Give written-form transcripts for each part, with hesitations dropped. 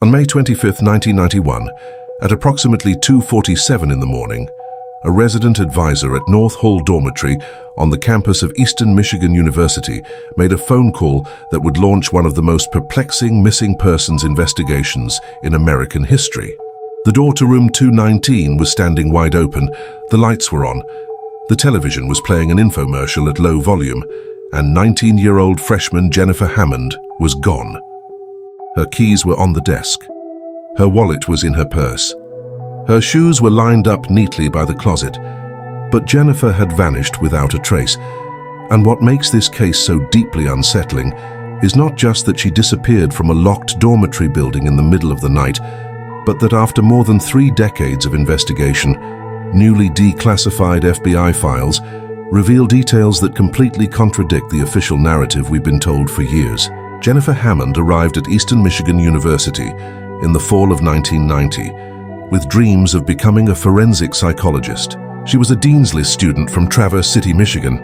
On May 25, 1991, at approximately 2:47 in the morning, a resident advisor at North Hall Dormitory on the campus of Eastern Michigan University made a phone call that would launch one of the most perplexing missing persons investigations in American history. The door to room 219 was standing wide open, the lights were on, the television was playing an infomercial at low volume, and 19-year-old freshman Jennifer Hammond was gone. Her keys were on the desk. Her wallet was in her purse. Her shoes were lined up neatly by the closet, but Jennifer had vanished without a trace. And what makes this case so deeply unsettling is not just that she disappeared from a locked dormitory building in the middle of the night, but that after more than 3 decades of investigation, newly declassified FBI files reveal details that completely contradict the official narrative we've been told for years. Jennifer Hammond arrived at Eastern Michigan University in the fall of 1990 with dreams of becoming a forensic psychologist. She was a Dean's List student from Traverse City, Michigan,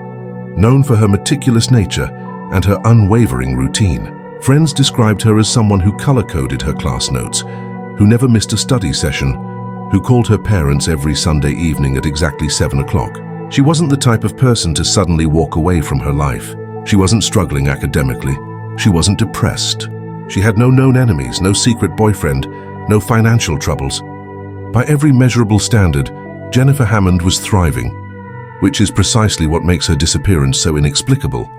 known for her meticulous nature and her unwavering routine. Friends described her as someone who color-coded her class notes, who never missed a study session, who called her parents every Sunday evening at exactly 7 o'clock. She wasn't the type of person to suddenly walk away from her life. She wasn't struggling academically. She wasn't depressed. She had no known enemies, no secret boyfriend, no financial troubles. By every measurable standard, Jennifer Hammond was thriving, which is precisely what makes her disappearance so inexplicable.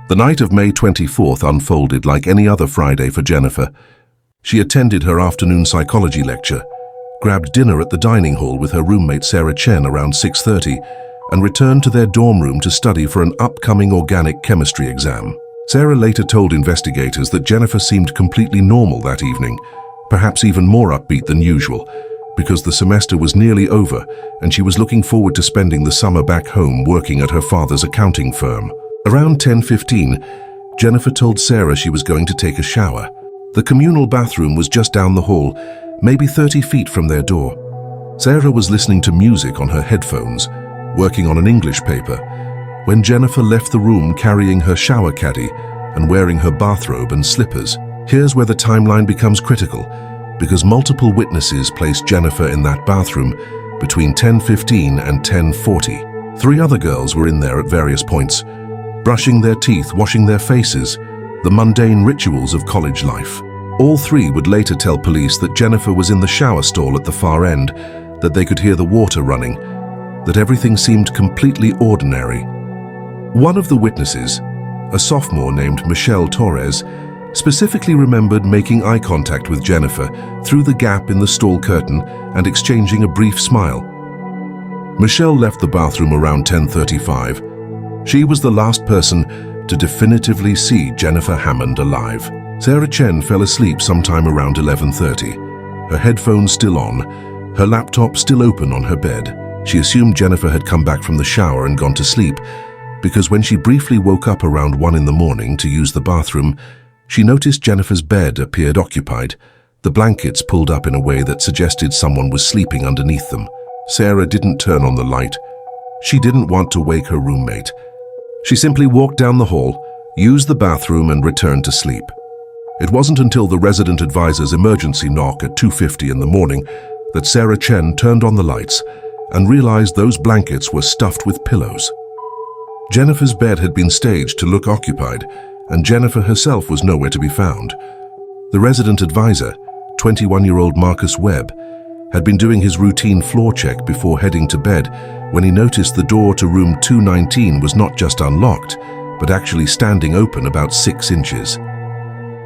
The night of May 24th unfolded like any other Friday for Jennifer. She attended her afternoon psychology lecture, grabbed dinner at the dining hall with her roommate Sarah Chen around 6:30, and returned to their dorm room to study for an upcoming organic chemistry exam. Sarah later told investigators that Jennifer seemed completely normal that evening, perhaps even more upbeat than usual, because the semester was nearly over and she was looking forward to spending the summer back home working at her father's accounting firm. Around 10:15, Jennifer told Sarah she was going to take a shower. The communal bathroom was just down the hall, maybe 30 feet from their door. Sarah was listening to music on her headphones, working on an English paper, when Jennifer left the room carrying her shower caddy and wearing her bathrobe and slippers. Here's where the timeline becomes critical, because multiple witnesses placed Jennifer in that bathroom between 10:15 and 10:40. 3 other girls were in there at various points, brushing their teeth, washing their faces, the mundane rituals of college life. All 3 would later tell police that Jennifer was in the shower stall at the far end, that they could hear the water running, that everything seemed completely ordinary. One of the witnesses, a sophomore named Michelle Torres, specifically remembered making eye contact with Jennifer through the gap in the stall curtain and exchanging a brief smile. Michelle left the bathroom around 10:35. She was the last person to definitively see Jennifer Hammond alive. Sarah Chen fell asleep sometime around 11:30, her headphones still on, her laptop still open on her bed. She assumed Jennifer had come back from the shower and gone to sleep, because when she briefly woke up around 1 in the morning to use the bathroom, she noticed Jennifer's bed appeared occupied, the blankets pulled up in a way that suggested someone was sleeping underneath them. Sarah didn't turn on the light. She didn't want to wake her roommate. She simply walked down the hall, used the bathroom, and returned to sleep. It wasn't until the resident advisor's emergency knock at 2:50 in the morning that Sarah Chen turned on the lights and realized those blankets were stuffed with pillows. Jennifer's bed had been staged to look occupied, and Jennifer herself was nowhere to be found. The resident advisor, 21-year-old Marcus Webb, had been doing his routine floor check before heading to bed when he noticed the door to room 219 was not just unlocked, but actually standing open about 6 inches.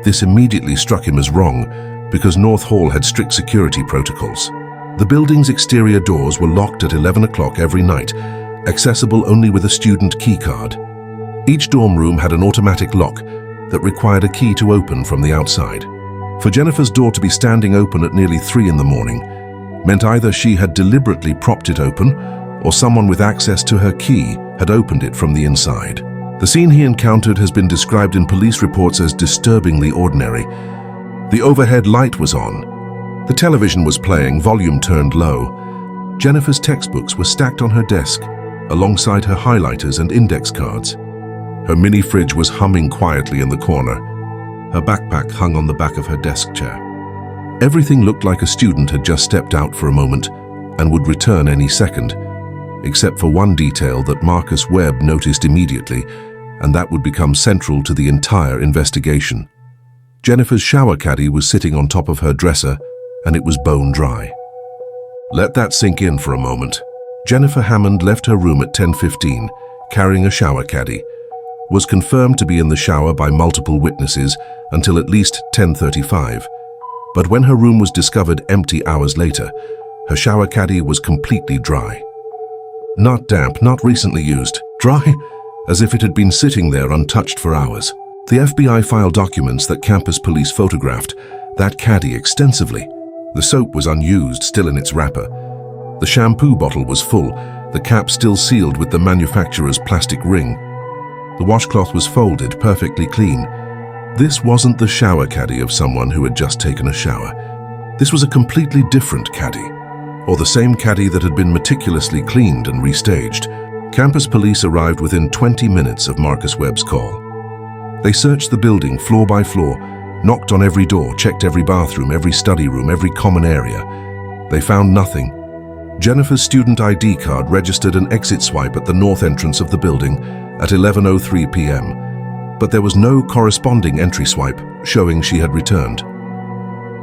This immediately struck him as wrong, because North Hall had strict security protocols. The building's exterior doors were locked at 11 o'clock every night, accessible only with a student key card. Each dorm room had an automatic lock that required a key to open from the outside. For Jennifer's door to be standing open at nearly 3 in the morning meant either she had deliberately propped it open or someone with access to her key had opened it from the inside. The scene he encountered has been described in police reports as disturbingly ordinary. The overhead light was on. The television was playing, volume turned low. Jennifer's textbooks were stacked on her desk, alongside her highlighters and index cards. Her mini fridge was humming quietly in the corner. Her backpack hung on the back of her desk chair. Everything looked like a student had just stepped out for a moment and would return any second, except for one detail that Marcus Webb noticed immediately, and that would become central to the entire investigation. Jennifer's shower caddy was sitting on top of her dresser, and it was bone dry. Let that sink in for a moment. Jennifer Hammond left her room at 10:15, carrying a shower caddy, was confirmed to be in the shower by multiple witnesses until at least 10:35. But when her room was discovered empty hours later, her shower caddy was completely dry. Not damp, not recently used, dry, as if it had been sitting there untouched for hours. The FBI file documents that campus police photographed that caddy extensively. The soap was unused, still in its wrapper. The shampoo bottle was full, the cap still sealed with the manufacturer's plastic ring. The washcloth was folded, perfectly clean. This wasn't the shower caddy of someone who had just taken a shower. This was a completely different caddy, or the same caddy that had been meticulously cleaned and restaged. Campus police arrived within 20 minutes of Marcus Webb's call. They searched the building floor by floor, knocked on every door, checked every bathroom, every study room, every common area. They found nothing. Jennifer's student ID card registered an exit swipe at the north entrance of the building at 11:03 p.m., but there was no corresponding entry swipe showing she had returned.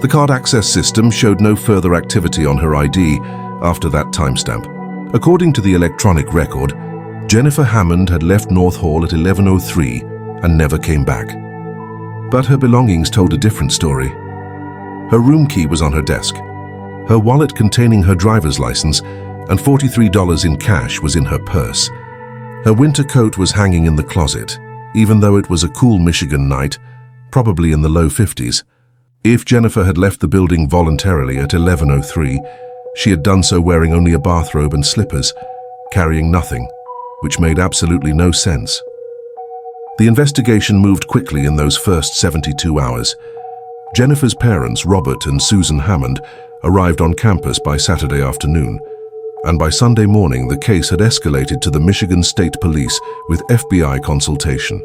The card access system showed no further activity on her ID after that timestamp. According to the electronic record, Jennifer Hammond had left North Hall at 11:03 and never came back. But her belongings told a different story. Her room key was on her desk. Her wallet containing her driver's license and $43 in cash was in her purse. Her winter coat was hanging in the closet, even though it was a cool Michigan night, probably in the low 50s. If Jennifer had left the building voluntarily at 11:03, she had done so wearing only a bathrobe and slippers, carrying nothing, which made absolutely no sense. The investigation moved quickly in those first 72 hours. Jennifer's parents, Robert and Susan Hammond, arrived on campus by Saturday afternoon, and by Sunday morning the case had escalated to the Michigan State Police with FBI consultation.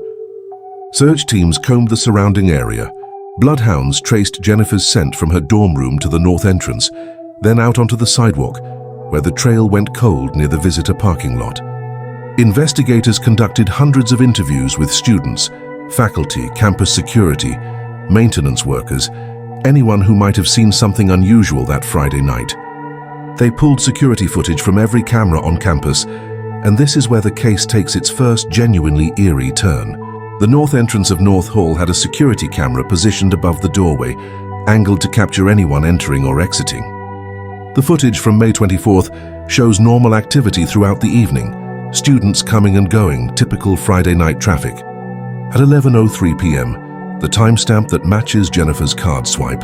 Search teams combed the surrounding area. Bloodhounds traced Jennifer's scent from her dorm room to the north entrance, then out onto the sidewalk, where the trail went cold near the visitor parking lot. Investigators conducted hundreds of interviews with students, faculty, campus security, maintenance workers, anyone who might have seen something unusual that Friday night. They pulled security footage from every camera on campus, and this is where the case takes its first genuinely eerie turn. The north entrance of North Hall had a security camera positioned above the doorway, angled to capture anyone entering or exiting. The footage from May 24th shows normal activity throughout the evening, students coming and going, typical Friday night traffic. At 11:03 p.m., the timestamp that matches Jennifer's card swipe,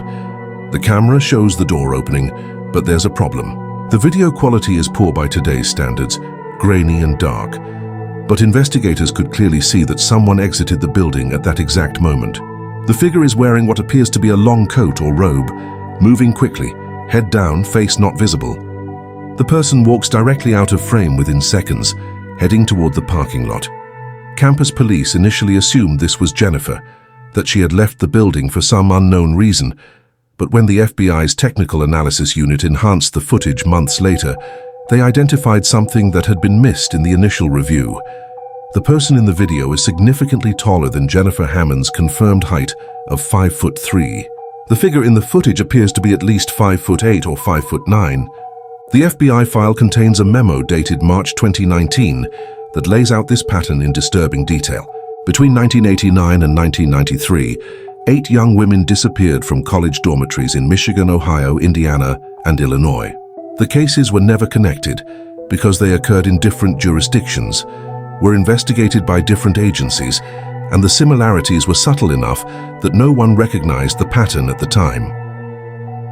the camera shows the door opening, but there's a problem. The video quality is poor by today's standards, grainy and dark, but investigators could clearly see that someone exited the building at that exact moment. The figure is wearing what appears to be a long coat or robe, moving quickly, head down, face not visible. The person walks directly out of frame within seconds, heading toward the parking lot. Campus police initially assumed this was Jennifer, that she had left the building for some unknown reason, but when the FBI's technical analysis unit enhanced the footage months later, they identified something that had been missed in the initial review. The person in the video is significantly taller than Jennifer Hammond's confirmed height of 5'3". The figure in the footage appears to be at least 5'8" or 5'9". The FBI file contains a memo dated March 2019 that lays out this pattern in disturbing detail. Between 1989 and 1993, 8 young women disappeared from college dormitories in Michigan, Ohio, Indiana, and Illinois. The cases were never connected because they occurred in different jurisdictions, were investigated by different agencies, and the similarities were subtle enough that no one recognized the pattern at the time.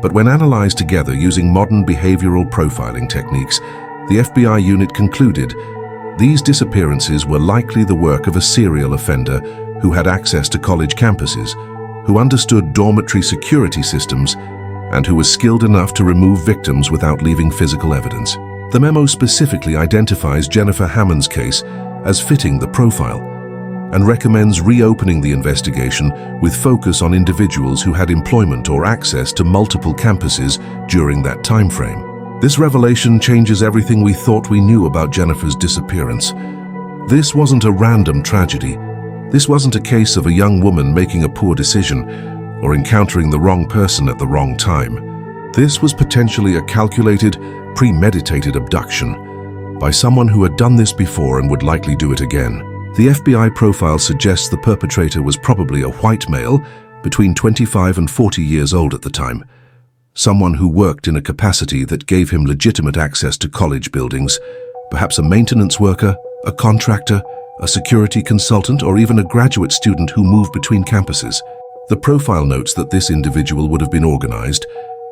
But when analyzed together using modern behavioral profiling techniques, the FBI unit concluded these disappearances were likely the work of a serial offender who had access to college campuses, who understood dormitory security systems, and who was skilled enough to remove victims without leaving physical evidence. The memo specifically identifies Jennifer Hammond's case as fitting the profile. and recommends reopening the investigation with focus on individuals who had employment or access to multiple campuses during that time frame. This revelation changes everything we thought we knew about Jennifer's disappearance. This wasn't a random tragedy. This wasn't a case of a young woman making a poor decision or encountering the wrong person at the wrong time. This was potentially a calculated, premeditated abduction by someone who had done this before and would likely do it again. The FBI profile suggests the perpetrator was probably a white male between 25 and 40 years old at the time, someone who worked in a capacity that gave him legitimate access to college buildings, perhaps a maintenance worker, a contractor, a security consultant, or even a graduate student who moved between campuses. The profile notes that this individual would have been organized,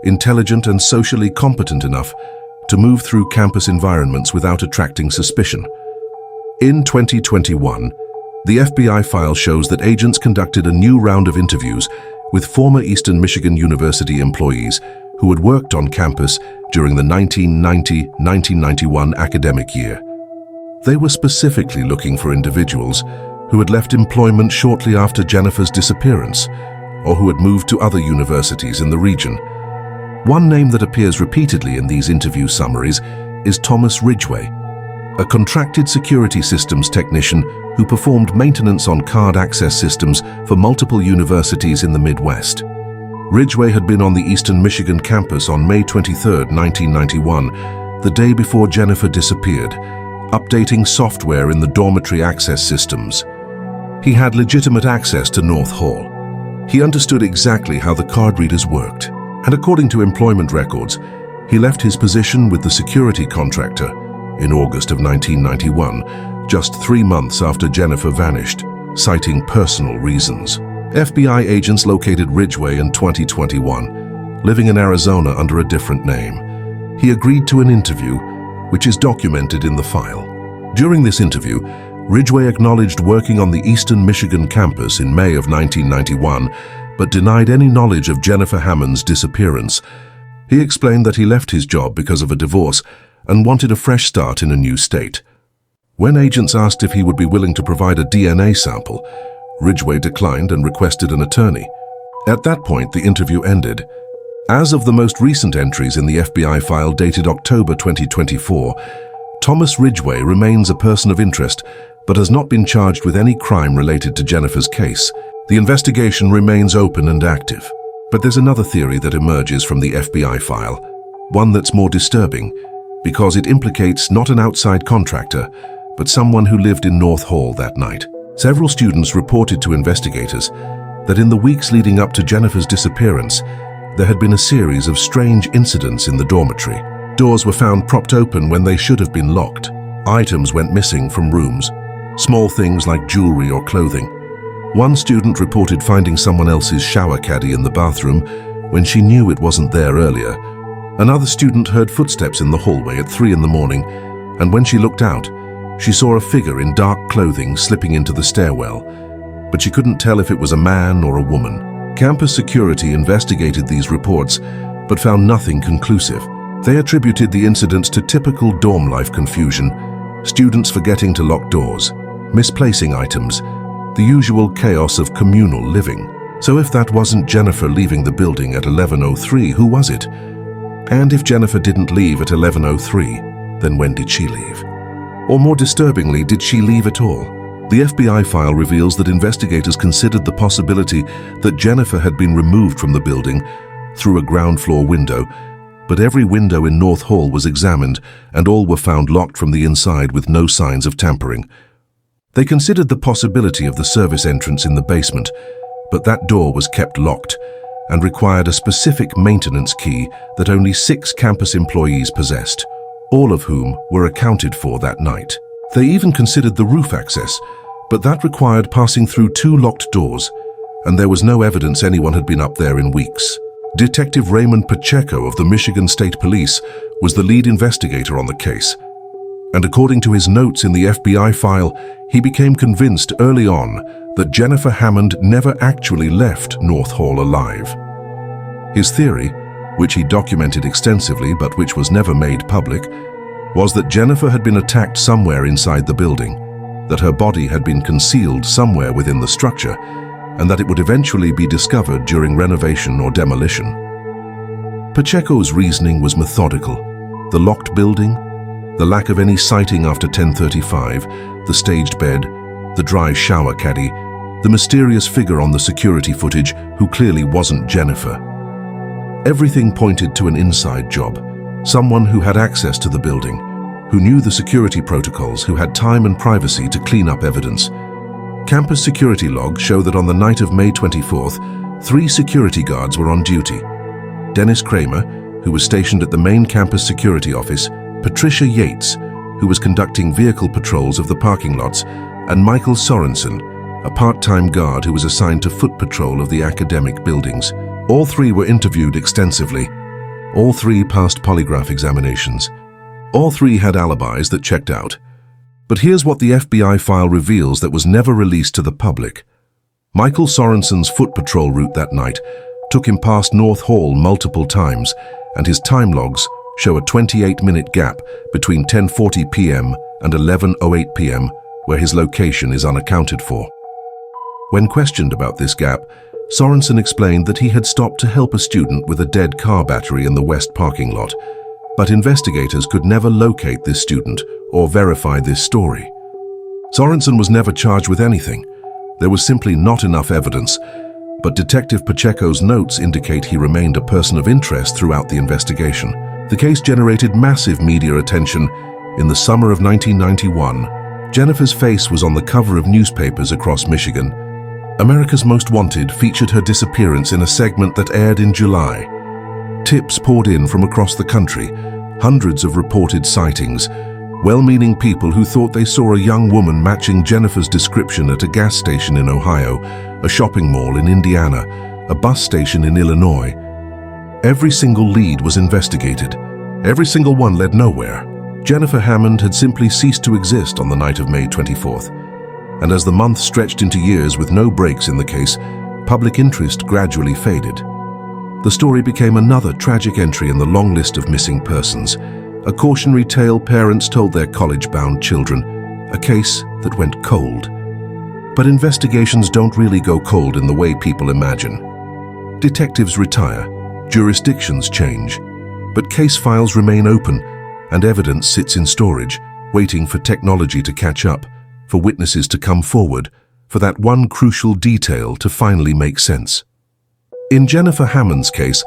intelligent, and socially competent enough to move through campus environments without attracting suspicion. In 2021, the FBI file shows that agents conducted a new round of interviews with former Eastern Michigan University employees who had worked on campus during the 1990-1991 academic year. They were specifically looking for individuals who had left employment shortly after Jennifer's disappearance or who had moved to other universities in the region. One name that appears repeatedly in these interview summaries is Thomas Ridgway, a contracted security systems technician who performed maintenance on card access systems for multiple universities in the Midwest. Ridgway had been on the Eastern Michigan campus on May 23, 1991, the day before Jennifer disappeared, updating software in the dormitory access systems. He had legitimate access to North Hall. He understood exactly how the card readers worked, and according to employment records, he left his position with the security contractor in August of 1991, just 3 months after Jennifer vanished, citing personal reasons. FBI agents located Ridgway in 2021, living in Arizona under a different name. He agreed to an interview, which is documented in the file. During this interview, Ridgway acknowledged working on the Eastern Michigan campus in May of 1991, but denied any knowledge of Jennifer Hammond's disappearance. He explained that he left his job because of a divorce and wanted a fresh start in a new state. When agents asked if he would be willing to provide a DNA sample, Ridgway declined and requested an attorney. At that point, the interview ended. As of the most recent entries in the FBI file dated October 2024, Thomas Ridgway remains a person of interest, but has not been charged with any crime related to Jennifer's case. The investigation remains open and active. But there's another theory that emerges from the FBI file, one that's more disturbing, because it implicates not an outside contractor, but someone who lived in North Hall that night. Several students reported to investigators that in the weeks leading up to Jennifer's disappearance, there had been a series of strange incidents in the dormitory. Doors were found propped open when they should have been locked. Items went missing from rooms, small things like jewelry or clothing. One student reported finding someone else's shower caddy in the bathroom when she knew it wasn't there earlier. Another student heard footsteps in the hallway at 3 in the morning, and when she looked out, she saw a figure in dark clothing slipping into the stairwell, but she couldn't tell if it was a man or a woman. Campus security investigated these reports, but found nothing conclusive. They attributed the incidents to typical dorm life confusion, students forgetting to lock doors, misplacing items, the usual chaos of communal living. So if that wasn't Jennifer leaving the building at 11:03, who was it? And if Jennifer didn't leave at 11:03, then when did she leave? Or more disturbingly, did she leave at all? The FBI file reveals that investigators considered the possibility that Jennifer had been removed from the building through a ground floor window, but every window in North Hall was examined and all were found locked from the inside with no signs of tampering. They considered the possibility of the service entrance in the basement, but that door was kept locked and required a specific maintenance key that only 6 campus employees possessed, all of whom were accounted for that night. They even considered the roof access, but that required passing through 2 locked doors, and there was no evidence anyone had been up there in weeks. Detective Raymond Pacheco of the Michigan State Police was the lead investigator on the case, and according to his notes in the FBI file, he became convinced early on that Jennifer Hammond never actually left North Hall alive. His theory, which he documented extensively but which was never made public, was that Jennifer had been attacked somewhere inside the building, that her body had been concealed somewhere within the structure, and that it would eventually be discovered during renovation or demolition. Pacheco's reasoning was methodical. The locked building, the lack of any sighting after 10:35, the staged bed, the dry shower caddy, the mysterious figure on the security footage who clearly wasn't Jennifer. Everything pointed to an inside job, someone who had access to the building, who knew the security protocols, who had time and privacy to clean up evidence. Campus security logs show that on the night of May 24th, 3 security guards were on duty. Dennis Kramer, who was stationed at the main campus security office, Patricia Yates, who was conducting vehicle patrols of the parking lots, and Michael Sorensen, a part-time guard who was assigned to foot patrol of the academic buildings. All 3 were interviewed extensively. All 3 passed polygraph examinations. All 3 had alibis that checked out. But here's what the FBI file reveals that was never released to the public. Michael Sorensen's foot patrol route that night took him past North Hall multiple times, and his time logs show a 28-minute gap between 10:40 p.m. and 11:08 p.m., where his location is unaccounted for. When questioned about this gap, Sorensen explained that he had stopped to help a student with a dead car battery in the west parking lot, but investigators could never locate this student or verify this story. Sorensen was never charged with anything. There was simply not enough evidence, but Detective Pacheco's notes indicate he remained a person of interest throughout the investigation. The case generated massive media attention. In the summer of 1991, Jennifer's face was on the cover of newspapers across Michigan. America's Most Wanted featured her disappearance in a segment that aired in July. Tips poured in from across the country, hundreds of reported sightings, well-meaning people who thought they saw a young woman matching Jennifer's description at a gas station in Ohio, a shopping mall in Indiana, a bus station in Illinois. Every single lead was investigated. Every single one led nowhere. Jennifer Hammond had simply ceased to exist on the night of May 24th. And as the months stretched into years with no breaks in the case, public interest gradually faded. The story became another tragic entry in the long list of missing persons, a cautionary tale parents told their college-bound children, a case that went cold. But investigations don't really go cold in the way people imagine. Detectives retire, jurisdictions change, but case files remain open and evidence sits in storage, waiting for technology to catch up, for witnesses to come forward, for that one crucial detail to finally make sense. In Jennifer Hammond's case,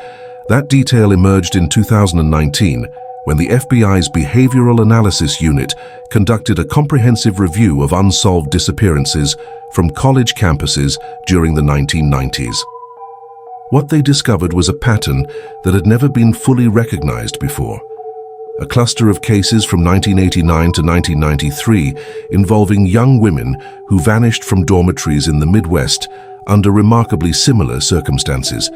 that detail emerged in 2019 when the FBI's Behavioral Analysis Unit conducted a comprehensive review of unsolved disappearances from college campuses during the 1990s. What they discovered was a pattern that had never been fully recognized before. A cluster of cases from 1989 to 1993 involving young women who vanished from dormitories in the Midwest under remarkably similar circumstances.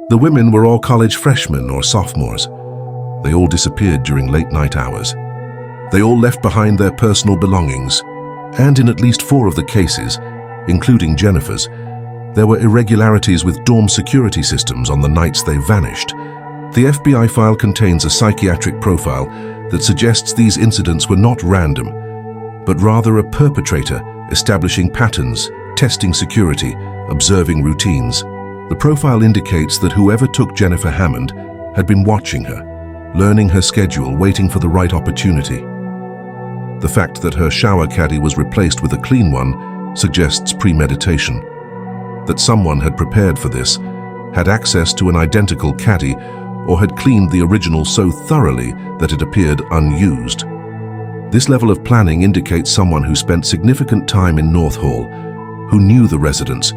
The women were all college freshmen or sophomores. They all disappeared during late-night hours. They all left behind their personal belongings, and in at least 4 of the cases, including Jennifer's, there were irregularities with dorm security systems on the nights they vanished. The FBI file contains a psychiatric profile that suggests these incidents were not random, but rather a perpetrator establishing patterns, testing security, observing routines. The profile indicates that whoever took Jennifer Hammond had been watching her, learning her schedule, waiting for the right opportunity. The fact that her shower caddy was replaced with a clean one suggests premeditation, that someone had prepared for this, had access to an identical caddy, or had cleaned the original so thoroughly that it appeared unused. This level of planning indicates someone who spent significant time in North Hall, who knew the residents,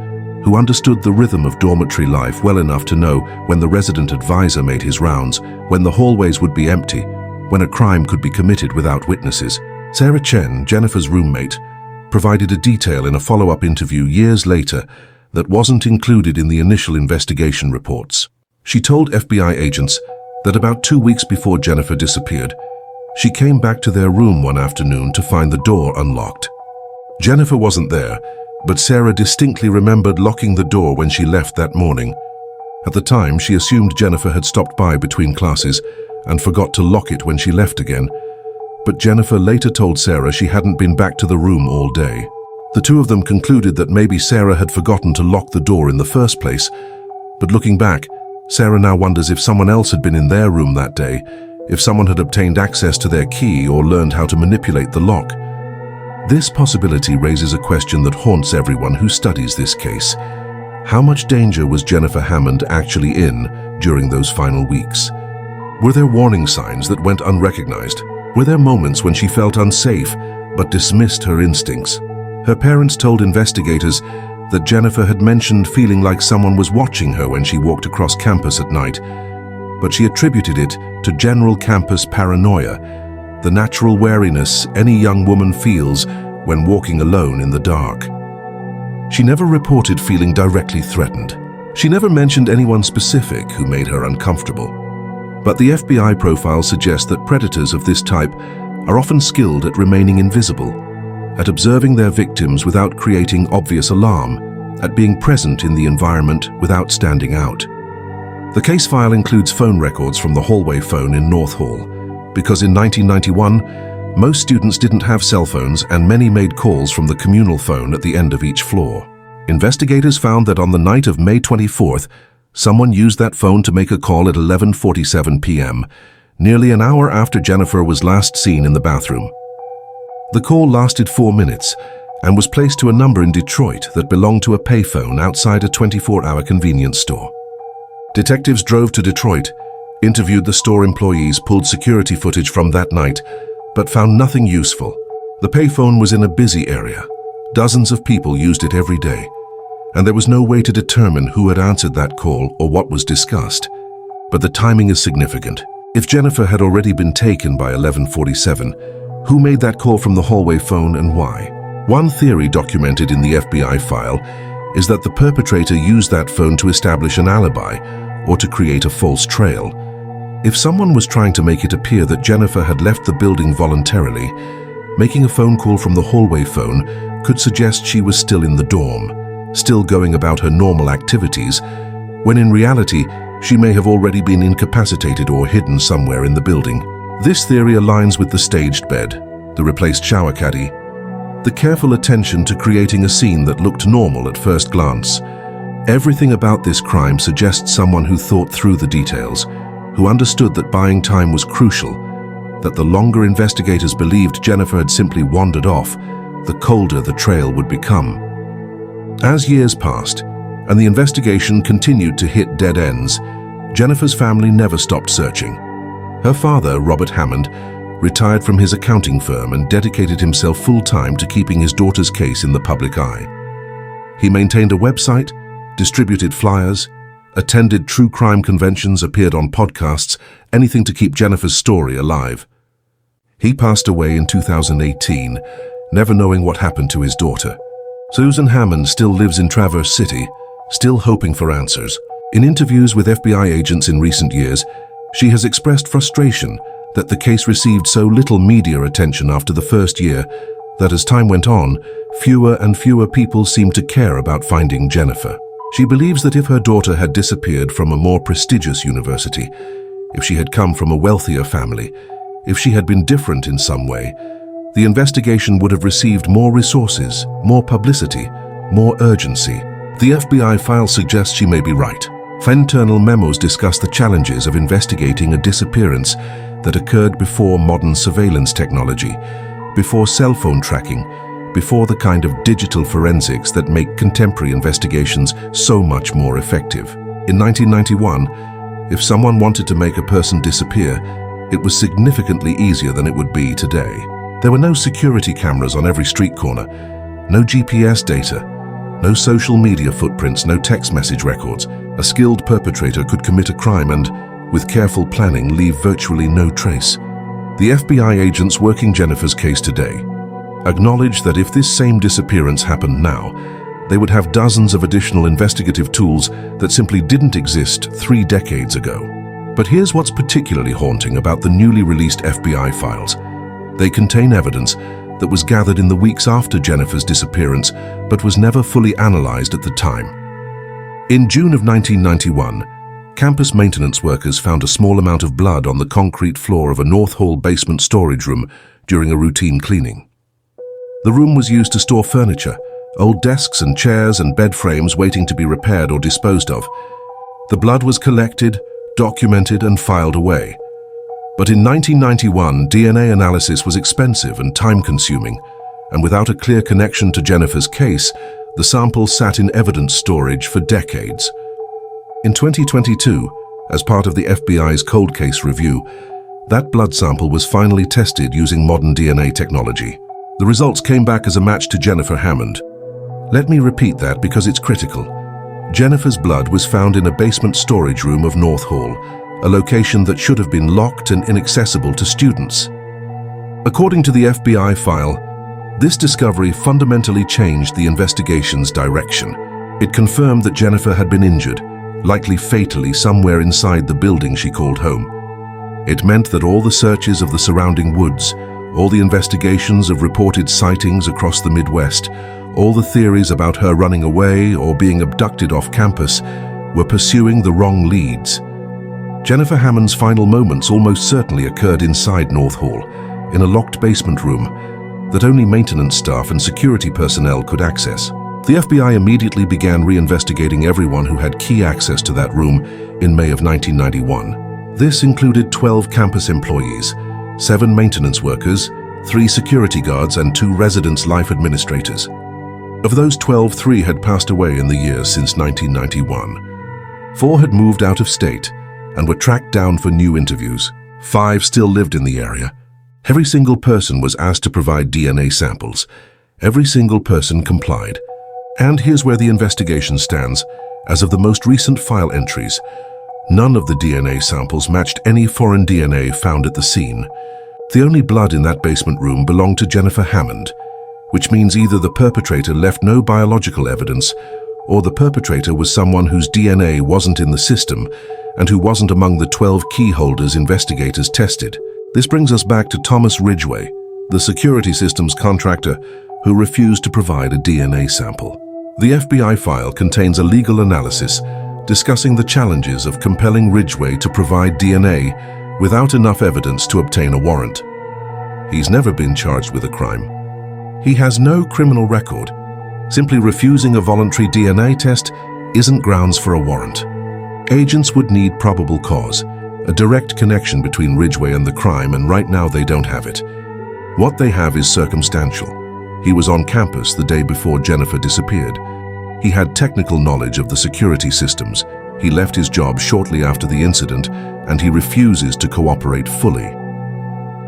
who understood the rhythm of dormitory life well enough to know when the resident advisor made his rounds, when the hallways would be empty, when a crime could be committed without witnesses. Sarah Chen, Jennifer's roommate, provided a detail in a follow-up interview years later that wasn't included in the initial investigation reports. She told FBI agents that about 2 weeks before Jennifer disappeared, she came back to their room one afternoon to find the door unlocked. Jennifer wasn't there, but Sarah distinctly remembered locking the door when she left that morning. At the time, she assumed Jennifer had stopped by between classes and forgot to lock it when she left again. but Jennifer later told Sarah she hadn't been back to the room all day. The two of them concluded that maybe Sarah had forgotten to lock the door in the first place, but looking back, Sarah now wonders if someone else had been in their room that day, if someone had obtained access to their key or learned how to manipulate the lock. This possibility raises a question that haunts everyone who studies this case. How much danger was Jennifer Hammond actually in during those final weeks? Were there warning signs that went unrecognized? Were there moments when she felt unsafe but dismissed her instincts? Her parents told investigators that Jennifer had mentioned feeling like someone was watching her when she walked across campus at night, but she attributed it to general campus paranoia, the natural wariness any young woman feels when walking alone in the dark. She never reported feeling directly threatened. She never mentioned anyone specific who made her uncomfortable. But the FBI profile suggests that predators of this type are often skilled at remaining invisible, at observing their victims without creating obvious alarm, at being present in the environment without standing out. The case file includes phone records from the hallway phone in North Hall, because in 1991, most students didn't have cell phones and many made calls from the communal phone at the end of each floor. Investigators found that on the night of May 24th, someone used that phone to make a call at 11:47 p.m., nearly an hour after Jennifer was last seen in the bathroom. The call lasted 4 minutes and was placed to a number in Detroit that belonged to a payphone outside a 24-hour convenience store. Detectives drove to Detroit, interviewed the store employees, pulled security footage from that night, but found nothing useful. The payphone was in a busy area. Dozens of people used it every day, and there was no way to determine who had answered that call or what was discussed. But the timing is significant. If Jennifer had already been taken by 11:47, who made that call from the hallway phone and why? One theory documented in the FBI file is that the perpetrator used that phone to establish an alibi or to create a false trail. If someone was trying to make it appear that Jennifer had left the building voluntarily, making a phone call from the hallway phone could suggest she was still in the dorm, still going about her normal activities, when in reality, she may have already been incapacitated or hidden somewhere in the building. This theory aligns with the staged bed, the replaced shower caddy, the careful attention to creating a scene that looked normal at first glance. Everything about this crime suggests someone who thought through the details, who understood that buying time was crucial, that the longer investigators believed Jennifer had simply wandered off, the colder the trail would become. As years passed, and the investigation continued to hit dead ends, Jennifer's family never stopped searching. Her father, Robert Hammond, retired from his accounting firm and dedicated himself full-time to keeping his daughter's case in the public eye. He maintained a website, distributed flyers, attended true crime conventions, appeared on podcasts, anything to keep Jennifer's story alive. He passed away in 2018, never knowing what happened to his daughter. Susan Hammond still lives in Traverse City, still hoping for answers. In interviews with FBI agents in recent years, she has expressed frustration that the case received so little media attention after the first year that as time went on, fewer and fewer people seemed to care about finding Jennifer. She believes that if her daughter had disappeared from a more prestigious university, if she had come from a wealthier family, if she had been different in some way, the investigation would have received more resources, more publicity, more urgency. The FBI file suggests she may be right. Internal memos discuss the challenges of investigating a disappearance that occurred before modern surveillance technology, before cell phone tracking, before the kind of digital forensics that make contemporary investigations so much more effective. In 1991, if someone wanted to make a person disappear, it was significantly easier than it would be today. There were no security cameras on every street corner, no GPS data, no social media footprints, no text message records. A skilled perpetrator could commit a crime and, with careful planning, leave virtually no trace. The FBI agents working Jennifer's case today acknowledge that if this same disappearance happened now, they would have dozens of additional investigative tools that simply didn't exist 3 decades ago. But here's what's particularly haunting about the newly released FBI files. They contain evidence that was gathered in the weeks after Jennifer's disappearance, but was never fully analyzed at the time. In June of 1991, campus maintenance workers found a small amount of blood on the concrete floor of a North Hall basement storage room during a routine cleaning. The room was used to store furniture, old desks and chairs and bed frames waiting to be repaired or disposed of. The blood was collected, documented, and filed away. But in 1991, DNA analysis was expensive and time-consuming, and without a clear connection to Jennifer's case, the sample sat in evidence storage for decades. In 2022, as part of the FBI's cold case review, that blood sample was finally tested using modern DNA technology. The results came back as a match to Jennifer Hammond. Let me repeat that because it's critical. Jennifer's blood was found in a basement storage room of North Hall, a location that should have been locked and inaccessible to students. According to the FBI file, this discovery fundamentally changed the investigation's direction. It confirmed that Jennifer had been injured, likely fatally somewhere inside the building she called home. It meant that all the searches of the surrounding woods, all the investigations of reported sightings across the Midwest, all the theories about her running away or being abducted off campus were pursuing the wrong leads. Jennifer Hammond's final moments almost certainly occurred inside North Hall, in a locked basement room that only maintenance staff and security personnel could access. The FBI immediately began reinvestigating everyone who had key access to that room in May of 1991. This included 12 campus employees, 7 maintenance workers, 3 security guards, and 2 residence life administrators. Of those 12, 3 had passed away in the years since 1991. 4 had moved out of state and were tracked down for new interviews. 5 still lived in the area. Every single person was asked to provide DNA samples. Every single person complied. And here's where the investigation stands. As of the most recent file entries, none of the DNA samples matched any foreign DNA found at the scene. The only blood in that basement room belonged to Jennifer Hammond, which means either the perpetrator left no biological evidence, or the perpetrator was someone whose DNA wasn't in the system and who wasn't among the 12 key holders investigators tested. This brings us back to Thomas Ridgway, the security systems contractor who refused to provide a DNA sample. The FBI file contains a legal analysis discussing the challenges of compelling Ridgway to provide DNA without enough evidence to obtain a warrant. He's never been charged with a crime. He has no criminal record. Simply refusing a voluntary DNA test isn't grounds for a warrant. Agents would need probable cause, a direct connection between Ridgway and the crime, and right now they don't have it. What they have is circumstantial. He was on campus the day before Jennifer disappeared. He had technical knowledge of the security systems. He left his job shortly after the incident, and he refuses to cooperate fully.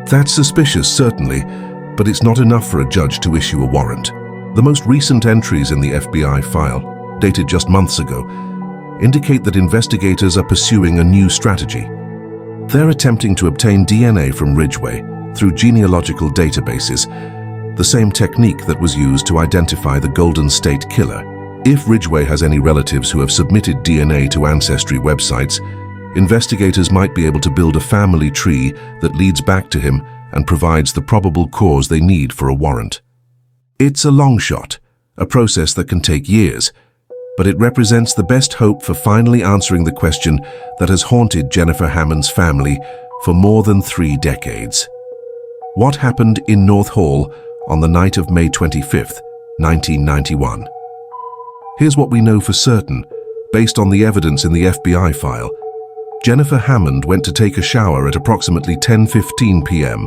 That's suspicious, certainly, but it's not enough for a judge to issue a warrant. The most recent entries in the FBI file, dated just months ago, indicate that investigators are pursuing a new strategy. They're attempting to obtain DNA from Ridgway through genealogical databases, the same technique that was used to identify the Golden State Killer. If Ridgway has any relatives who have submitted DNA to ancestry websites, investigators might be able to build a family tree that leads back to him and provides the probable cause they need for a warrant. It's a long shot, a process that can take years, but it represents the best hope for finally answering the question that has haunted Jennifer Hammond's family for more than 3 decades. What happened in North Hall on the night of May 25th, 1991? Here's what we know for certain, based on the evidence in the FBI file. Jennifer Hammond went to take a shower at approximately 10:15 p.m.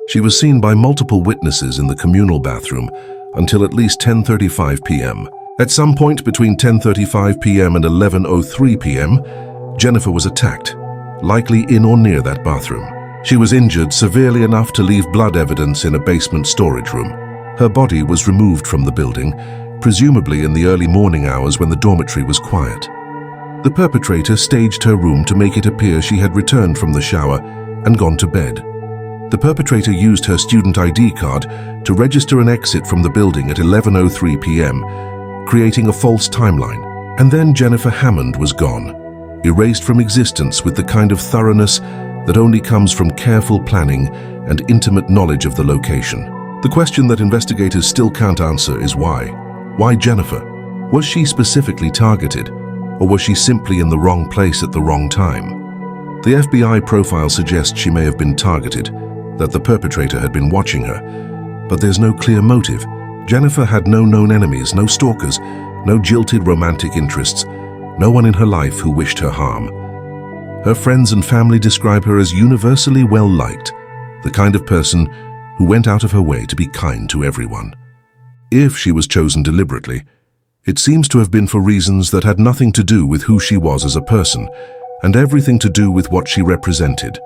She was seen by multiple witnesses in the communal bathroom until at least 10:35 p.m. At some point between 10:35 p.m. and 11:03 p.m., Jennifer was attacked, likely in or near that bathroom. She was injured severely enough to leave blood evidence in a basement storage room. Her body was removed from the building, presumably in the early morning hours when the dormitory was quiet. The perpetrator staged her room to make it appear she had returned from the shower and gone to bed. The perpetrator used her student ID card to register an exit from the building at 11:03 p.m., creating a false timeline. And then Jennifer Hammond was gone, erased from existence with the kind of thoroughness that only comes from careful planning and intimate knowledge of the location. The question that investigators still can't answer is why. Why Jennifer? Was she specifically targeted, or was she simply in the wrong place at the wrong time? The FBI profile suggests she may have been targeted. that the perpetrator had been watching her, but there's no clear motive. Jennifer had no known enemies, no stalkers, no jilted romantic interests, no one in her life who wished her harm. Her friends and family describe her as universally well-liked, the kind of person who went out of her way to be kind to everyone. If she was chosen deliberately, it seems to have been for reasons that had nothing to do with who she was as a person, and everything to do with what she represented,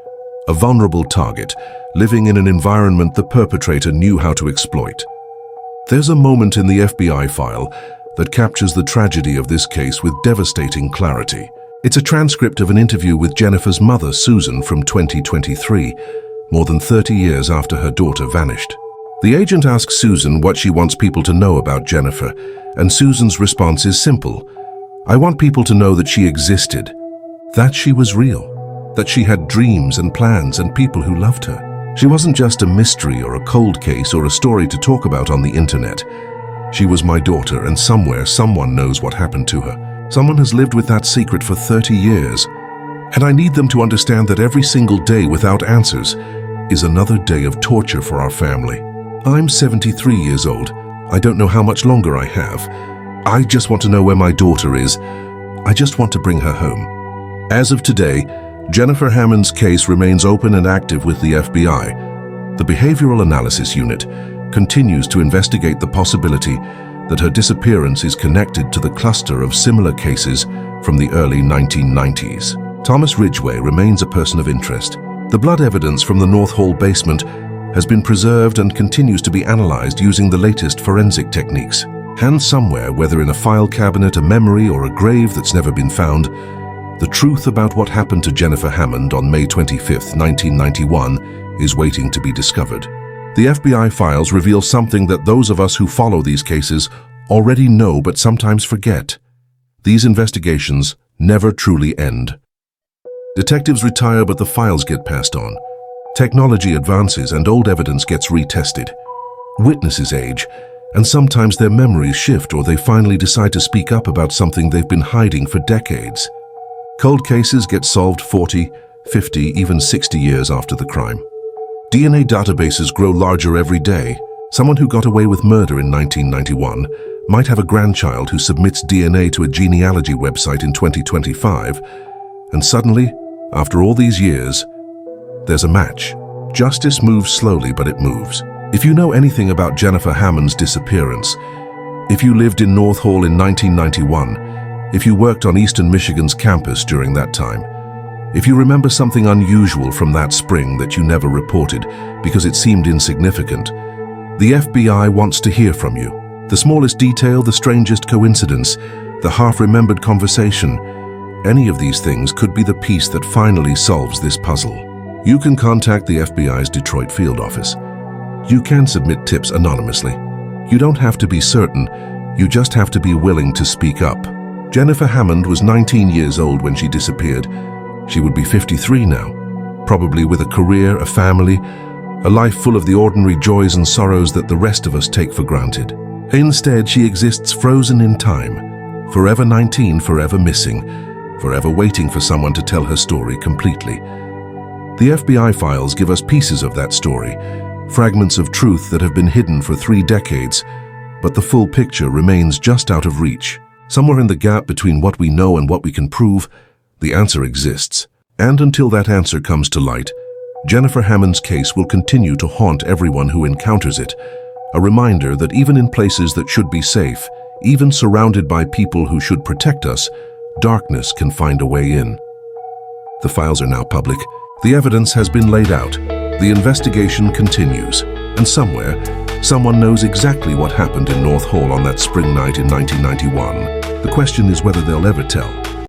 a vulnerable target, living in an environment the perpetrator knew how to exploit. There's a moment in the FBI file that captures the tragedy of this case with devastating clarity. It's a transcript of an interview with Jennifer's mother, Susan, from 2023, more than 30 years after her daughter vanished. The agent asks Susan what she wants people to know about Jennifer, and Susan's response is simple. I want people to know that she existed, that she was real, that she had dreams and plans and people who loved her. She wasn't just a mystery or a cold case or a story to talk about on the internet. She was my daughter, and somewhere someone knows what happened to her. Someone has lived with that secret for 30 years. And I need them to understand that every single day without answers is another day of torture for our family. I'm 73 years old. I don't know how much longer I have. I just want to know where my daughter is. I just want to bring her home. As of today, Jennifer Hammond's case remains open and active with the FBI. The Behavioral Analysis Unit continues to investigate the possibility that her disappearance is connected to the cluster of similar cases from the early 1990s. Thomas Ridgway remains a person of interest. The blood evidence from the North Hall basement has been preserved and continues to be analyzed using the latest forensic techniques. And somewhere, whether in a file cabinet, a memory, or a grave that's never been found, the truth about what happened to Jennifer Hammond on May 25, 1991 is waiting to be discovered. The FBI files reveal something that those of us who follow these cases already know but sometimes forget. These investigations never truly end. Detectives retire, but the files get passed on. Technology advances and old evidence gets retested. Witnesses age, and sometimes their memories shift or they finally decide to speak up about something they've been hiding for decades. Cold cases get solved 40, 50, even 60 years after the crime. DNA databases grow larger every day. Someone who got away with murder in 1991 might have a grandchild who submits DNA to a genealogy website in 2025, and suddenly, after all these years, there's a match. Justice moves slowly, but it moves. If you know anything about Jennifer Hammond's disappearance, if you lived in North Hall in 1991, if you worked on Eastern Michigan's campus during that time, if you remember something unusual from that spring that you never reported because it seemed insignificant, the FBI wants to hear from you. The smallest detail, the strangest coincidence, the half-remembered conversation, any of these things could be the piece that finally solves this puzzle. You can contact the FBI's Detroit field office. You can submit tips anonymously. You don't have to be certain, you just have to be willing to speak up. Jennifer Hammond was 19 years old when she disappeared. She would be 53 now, probably with a career, a family, a life full of the ordinary joys and sorrows that the rest of us take for granted. Instead, she exists frozen in time, forever 19, forever missing, forever waiting for someone to tell her story completely. The FBI files give us pieces of that story, fragments of truth that have been hidden for 3 decades, but the full picture remains just out of reach. Somewhere in the gap between what we know and what we can prove, the answer exists. And until that answer comes to light, Jennifer Hammond's case will continue to haunt everyone who encounters it, a reminder that even in places that should be safe, even surrounded by people who should protect us, darkness can find a way in. The files are now public. The evidence has been laid out. The investigation continues. And somewhere, someone knows exactly what happened in North Hall on that spring night in 1991. The question is whether they'll ever tell.